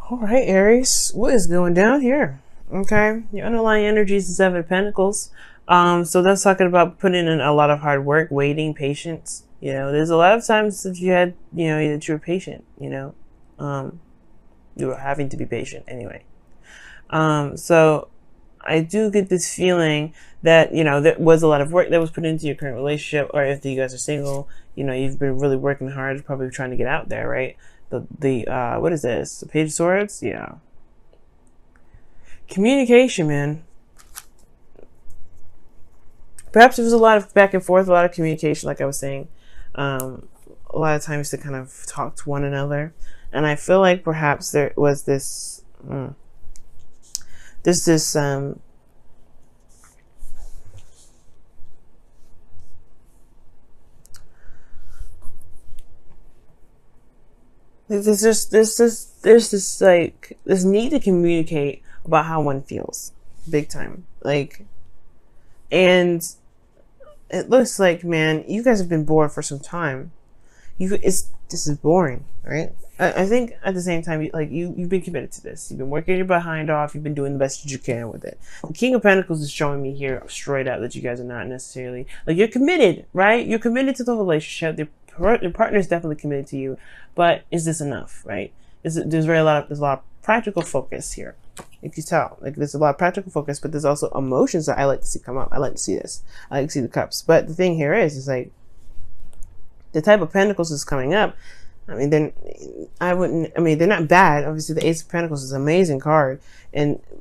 All right, Aries, what is going down here? Okay, your underlying energy is the Seven of Pentacles. So that's talking about putting in a lot of hard work, waiting, patience. You know, there's a lot of times that you had, that you were patient. You were having to be patient anyway. So I do get this feeling that, there was a lot of work that was put into your current relationship, or if you guys are single, you've been really working hard, probably trying to get out there, right? What is this? The Page of Swords? Yeah. Communication, man. Perhaps there was a lot of back and forth, a lot of communication, like I was saying. A lot of times to kind of talk to one another. And I feel like perhaps there was this... there's this... There's this like this need to communicate about how one feels, big time. Like, and it looks like, man, you guys have been bored for some time. This is boring, right? I think at the same time, you've been committed to this. You've been working your behind off. You've been doing the best that you can with it. The King of Pentacles is showing me here straight up that you guys are not necessarily like you're committed, right? You're committed to the relationship. Your partner is definitely committed to you, but is this enough, right? There's a lot of practical focus here. You can tell, like there's a lot of practical focus, but there's also emotions that I like to see come up. I like to see this. I like to see the cups. But the thing here is like the type of Pentacles is coming up. I mean, they're not bad. Obviously, the Ace of Pentacles is an amazing card,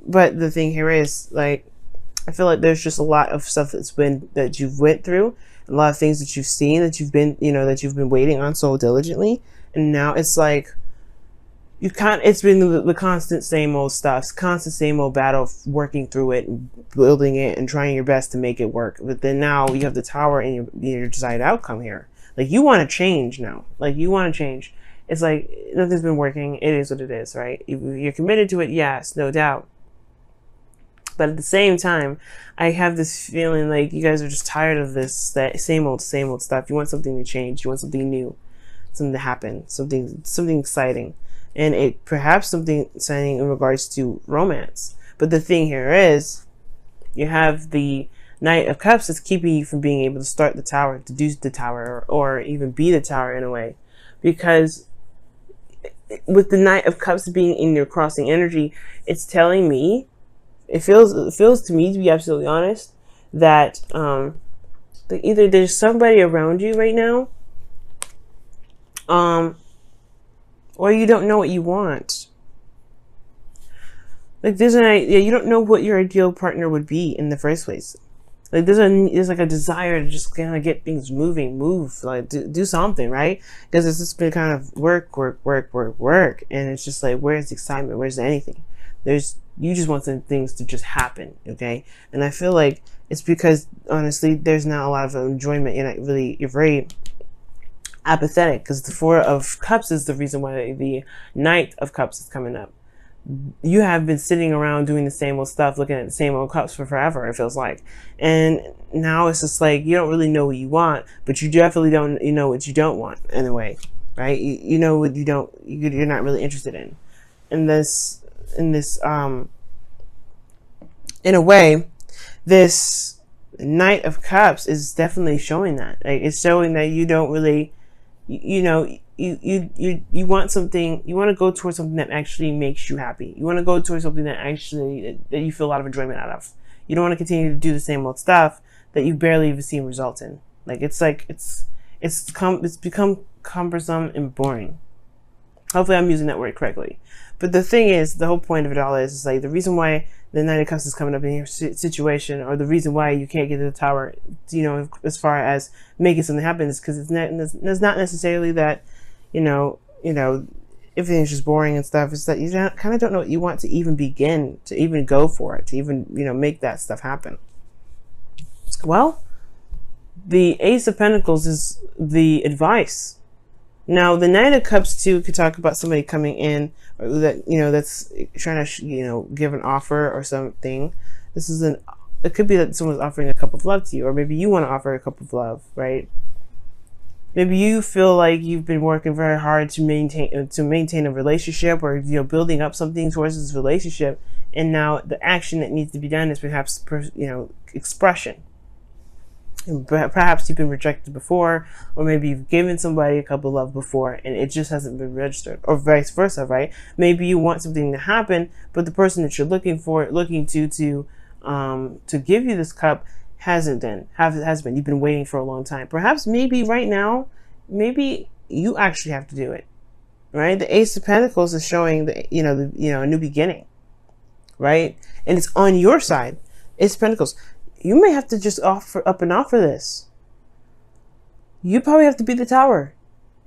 but the thing here is like I feel like there's just a lot of stuff that you've went through. A lot of things that you've seen, that you've been waiting on so diligently, and now it's like it's been the constant same old stuff, constant same old battle, working through it and building it and trying your best to make it work. But then now you have the Tower and your desired outcome here. Like you want to change now. Like you want to change. It's like nothing's been working. It is what it is, right? You're committed to it, yes, no doubt. But at the same time, I have this feeling like you guys are just tired of that same old stuff. You want something to change. You want something new, something to happen, something exciting, and perhaps something exciting in regards to romance. But the thing here is, you have the Knight of Cups that's keeping you from being able to start the Tower, to do the Tower, or even be the Tower in a way, because with the Knight of Cups being in your crossing energy, it's telling me. It feels to me, to be absolutely honest, that either there's somebody around you right now, or you don't know what you want. Like you don't know what your ideal partner would be in the first place. Like there's like a desire to just kind of get things move, like do something, right? Because it's just been kind of work, and it's just like, where's the excitement? Where's anything? You just want some things to just happen, okay? And I feel like it's because, honestly, there's not a lot of enjoyment. You're very apathetic, because the Four of Cups is the reason why the Knight of Cups is coming up. You have been sitting around doing the same old stuff, looking at the same old cups for forever, it feels like. And now it's just like, you don't really know what you want, but you definitely don't, know what you don't want, in a way, right? You know what you're not really interested in. In a way, this Knight of Cups is definitely showing that. Like, it's showing that you don't really, you want something. You want to go towards something that actually makes you happy. You want to go towards something that you feel a lot of enjoyment out of. You don't want to continue to do the same old stuff that you barely even see results in. Like it's become cumbersome and boring. Hopefully I'm using that word correctly. But the thing is, the whole point of it all is like the reason why the Knight of Cups is coming up in your situation, or the reason why you can't get to the Tower, as far as making something happen, is because it's not necessarily that, everything's just boring and stuff. It's that you kind of don't know what you want to even begin, to even go for it, to even, make that stuff happen. Well, the Ace of Pentacles is the advice. Now, the Knight of Cups too could talk about somebody coming in, or that that's trying to give an offer or something. It could be that someone's offering a cup of love to you, or maybe you want to offer a cup of love, right? Maybe you feel like you've been working very hard to maintain a relationship, or building up something towards this relationship, and now the action that needs to be done is perhaps expression. And perhaps you've been rejected before, or maybe you've given somebody a cup of love before and it just hasn't been registered, or vice versa, right? Maybe you want something to happen, but the person that you're looking to give you this cup hasn't been. You've been waiting for a long time. Perhaps maybe right now, maybe you actually have to do it, right? The Ace of Pentacles is showing a new beginning, right? And it's on your side. Ace of Pentacles. You may have to just offer this. You probably have to be the Tower.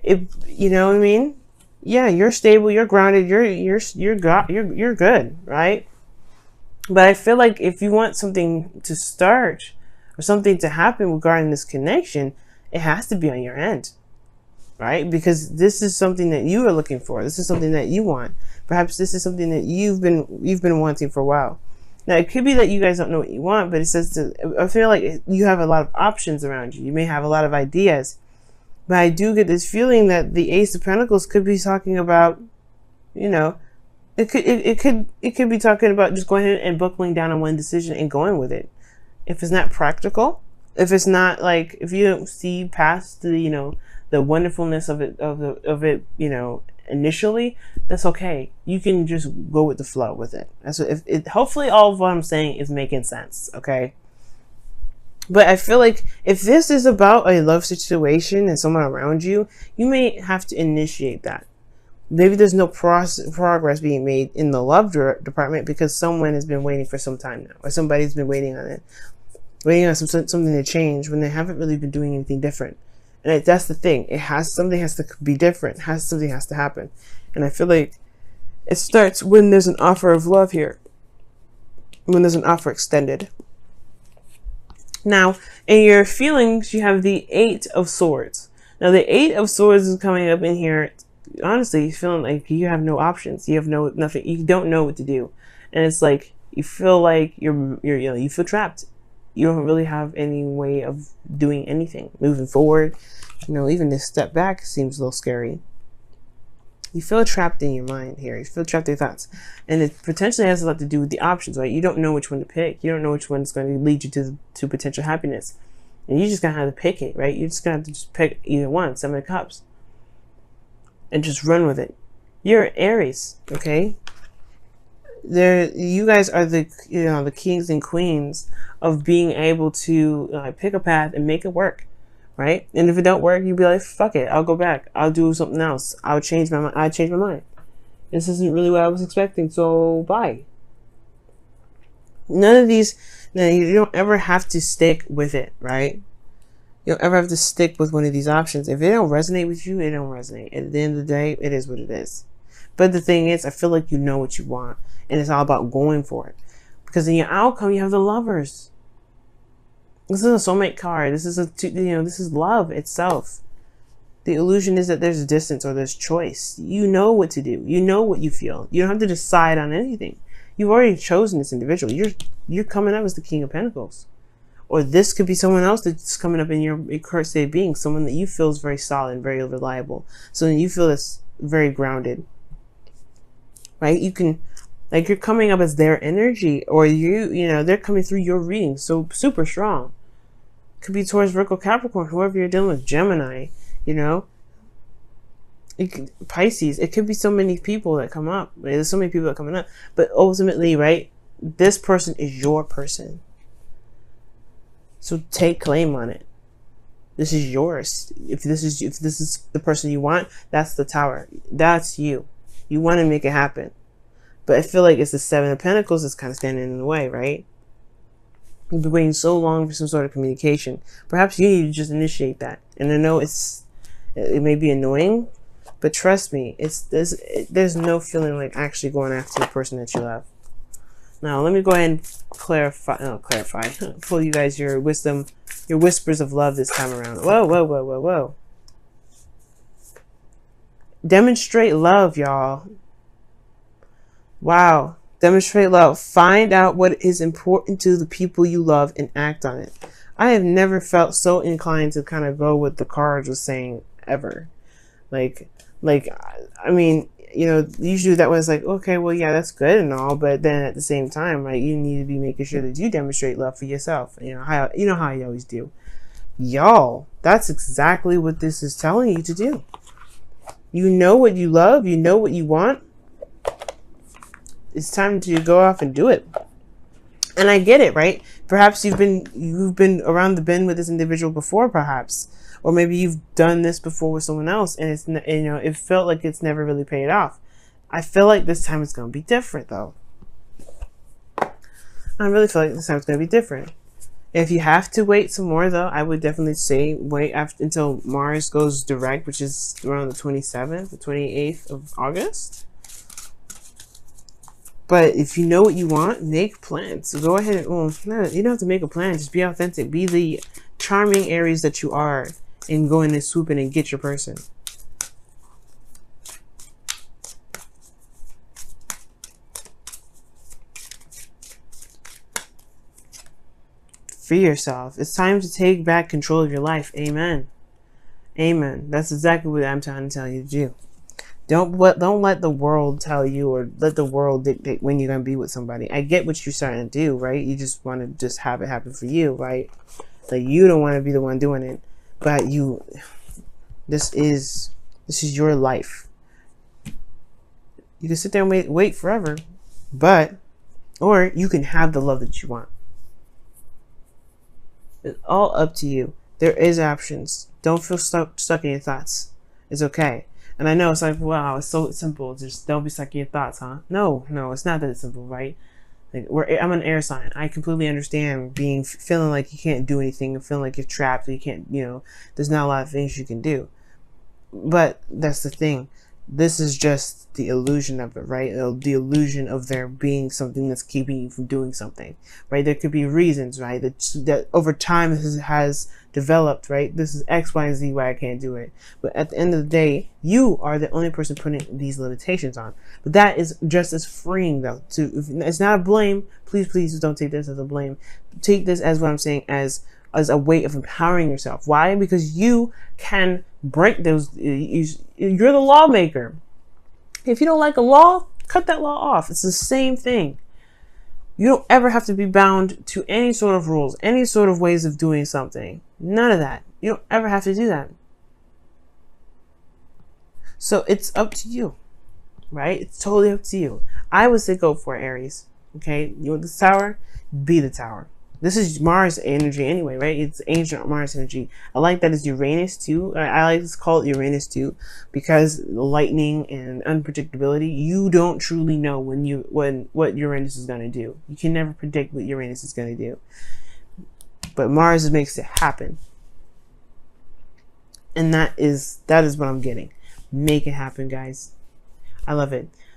You know what I mean? Yeah, you're stable, you're grounded, you're good, right? But I feel like if you want something to start or something to happen regarding this connection, it has to be on your end, right? Because this is something that you are looking for. This is something that you want. Perhaps this is something that you've been wanting for a while. Now, it could be that you guys don't know what you want, but I feel like you have a lot of options around you. You may have a lot of ideas, but I do get this feeling that the Ace of Pentacles could be talking about, it could be talking about just going ahead and buckling down on one decision and going with it. If it's not practical, if it's not like, if you don't see past the wonderfulness of it, initially, that's okay. You can just go with the flow with it. That's what, hopefully all of what I'm saying is making sense, okay? But I feel like if this is about a love situation and someone around you, you may have to initiate that. Maybe there's no progress being made in the love department because someone has been waiting for some time now, or somebody's been waiting on something to change when they haven't really been doing anything different. And that's the thing. Something has to be different. Something has to happen. And I feel like it starts when there's an offer of love here. When there's an offer extended. Now, in your feelings, you have the 8 of Swords. Now, the 8 of Swords is coming up in here. Honestly, you're feeling like you have no options. You have nothing. You don't know what to do. And it's like, you feel like you feel trapped. You don't really have any way of doing anything. Moving forward, even this step back seems a little scary. You feel trapped in your mind here. You feel trapped in your thoughts. And it potentially has a lot to do with the options, right? You don't know which one to pick. You don't know which one is going to lead you to potential happiness. And you just going to have to pick it, right? You're just going to have to just pick either one, 7 of Cups. And just run with it. You're Aries, okay? You guys are the kings and queens of being able to pick a path and make it work, right? And if it don't work, you'd be like, fuck it, I'll go back, I'll do something else, I'll change my mind. I changed my mind. This isn't really what I was expecting, so bye. None of these. Now, you don't ever have to stick with it, right? You don't ever have to stick with one of these options. If it don't resonate with you, it don't resonate. At the end of the day, it is what it is. But the thing is, I feel like you know what you want, and it's all about going for it. Because in your outcome, you have the Lovers. This is a soulmate card. This is this is love itself. The illusion is that there's distance or there's choice. You know what to do. You know what you feel. You don't have to decide on anything. You've already chosen this individual. You're coming up as the King of Pentacles. Or this could be someone else that's coming up in your current state of being. Someone that you feel is very solid and very reliable. Someone you feel that's very grounded. Right? You can, like, you're coming up as their energy, or they're coming through your reading so super strong. Could be towards Virgo, Capricorn, whoever you're dealing with, Gemini, Pisces. It could be so many people that come up. There's so many people that are coming up, but ultimately, right, this person is your person. So take claim on it. This is yours. If this is the person you want, that's the Tower. That's you. You want to make it happen. But I feel like it's the 7 of Pentacles that's kind of standing in the way, right? You've been waiting so long for some sort of communication. Perhaps you need to just initiate that. And I know it may be annoying, but trust me, there's no feeling like actually going after the person that you love. Now, let me go ahead and clarify, pull you guys your wisdom, your whispers of love this time around. Whoa, whoa, whoa, whoa, whoa. Demonstrate love, y'all. Wow. Demonstrate love. Find out what is important to the people you love and act on it. I have never felt so inclined to kind of go with the cards was saying ever. Like, I mean, you know, usually that was like, okay, well, yeah, that's good and all, but then at the same time, right, you need to be making sure that you demonstrate love for yourself. You know how you always do. Y'all, that's exactly what this is telling you to do. You know what you love, you know what you want. It's time to go off and do it. And I get it, right? Perhaps you've been around the bend with this individual before, perhaps, or maybe you've done this before with someone else, and it's, you know, it felt like it's never really paid off. I feel like this time it's going to be different, though. I really feel like this time it's going to be different. If you have to wait some more, though, I would definitely say wait until Mars goes direct, which is around the 27th, the 28th of August. But if you know what you want, make plans. So go ahead and, well, no, you don't have to make a plan. Just be authentic. Be the charming Aries that you are, and go in and swoop in and get your person. Free yourself. It's time to take back control of your life. Amen. Amen. That's exactly what I'm trying to tell you to do. Don't let the world tell you, or let the world dictate when you're going to be with somebody. I get what you're starting to do, right? You just want to just have it happen for you, right? Like, you don't want to be the one doing it, but this is your life. You can sit there and wait forever, or you can have the love that you want. It's all up to you. There is options. Don't feel stuck in your thoughts. It's okay. And I know it's like, wow, it's so simple. Just don't be stuck in your thoughts, huh? No, it's not that simple, right? Like, I'm an air sign. I completely understand feeling like you can't do anything, feeling like you're trapped, you can't, you know, there's not a lot of things you can do. But that's the thing. This is just the illusion of it, right? The illusion of there being something that's keeping you from doing something, right? There could be reasons, right? That over time has developed, right? This is X, Y, and Z why I can't do it. But at the end of the day, you are the only person putting these limitations on. But that is just as freeing, though. It's not a blame. Please don't take this as a blame. Take this as what I'm saying, as a way of empowering yourself. Why? Because you can break those. You're the lawmaker. If you don't like a law, cut that law off. It's the same thing. You don't ever have to be bound to any sort of rules, any sort of ways of doing something. None of that. You don't ever have to do that. So it's up to you, right? It's totally up to you. I would say go for it, Aries. Okay? You want this tower? Be the tower. This is Mars energy anyway, right? It's ancient Mars energy. I like that it's Uranus too. I like to call it Uranus too, because lightning and unpredictability. You don't truly know what Uranus is going to do. You can never predict what Uranus is going to do. But Mars makes it happen, and that is what I'm getting. Make it happen, guys. I love it.